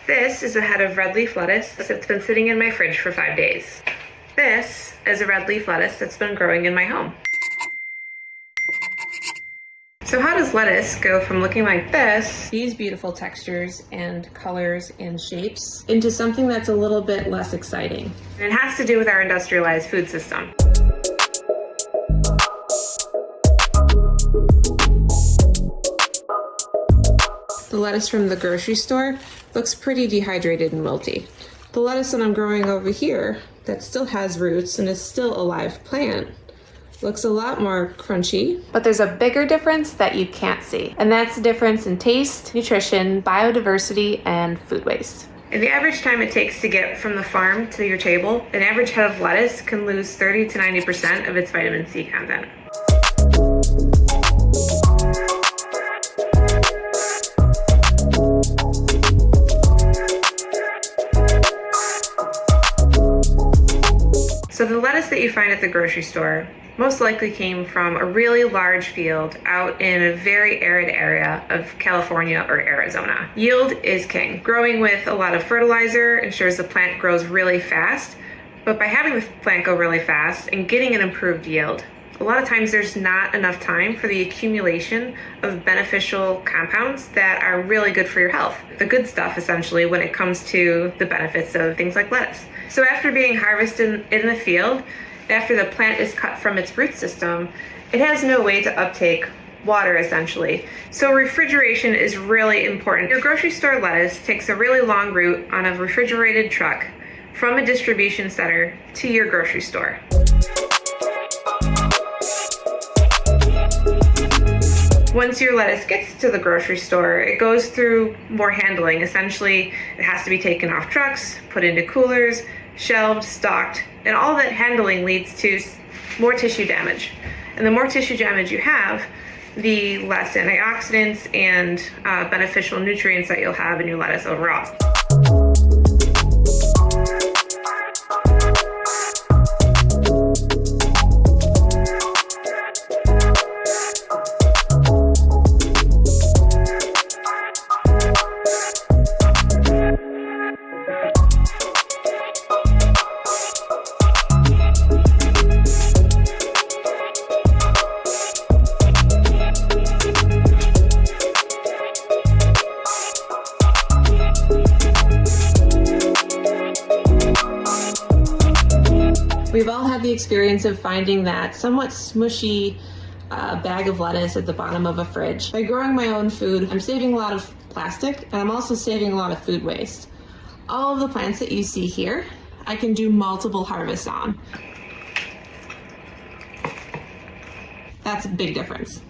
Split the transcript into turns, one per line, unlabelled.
This is a head of red leaf lettuce that's been sitting in my fridge for 5 days. This is a red leaf lettuce that's been growing in my home. So how does lettuce go from looking like this, these beautiful textures and colors and shapes, into something that's a little bit less exciting? And it has to do with our industrialized food system. The lettuce from the grocery store looks pretty dehydrated and wilty. The lettuce that I'm growing over here that still has roots and is still a live plant looks a lot more crunchy. But there's a bigger difference that you can't see, and that's the difference in taste, nutrition, biodiversity, and food waste. In the average time it takes to get from the farm to your table, an average head of lettuce can lose 30 to 90% of its vitamin C content. So the lettuce that you find at the grocery store most likely came from a really large field out in a very arid area of California or Arizona. Yield is king. Growing with a lot of fertilizer ensures the plant grows really fast, but by having the plant go really fast and getting an improved yield, a lot of times there's not enough time for the accumulation of beneficial compounds that are really good for your health. The good stuff, essentially, when it comes to the benefits of things like lettuce. So after being harvested in the field, after the plant is cut from its root system, it has no way to uptake water, essentially. So refrigeration is really important. Your grocery store lettuce takes a really long route on a refrigerated truck from a distribution center to your grocery store. Once your lettuce gets to the grocery store, it goes through more handling. Essentially, it has to be taken off trucks, put into coolers, shelved, stocked, and all that handling leads to more tissue damage. And the more tissue damage you have, the less antioxidants and beneficial nutrients that you'll have in your lettuce overall. We've all had the experience of finding that somewhat smushy bag of lettuce at the bottom of a fridge. By growing my own food, I'm saving a lot of plastic, and I'm also saving a lot of food waste. All of the plants that you see here, I can do multiple harvests on. That's a big difference.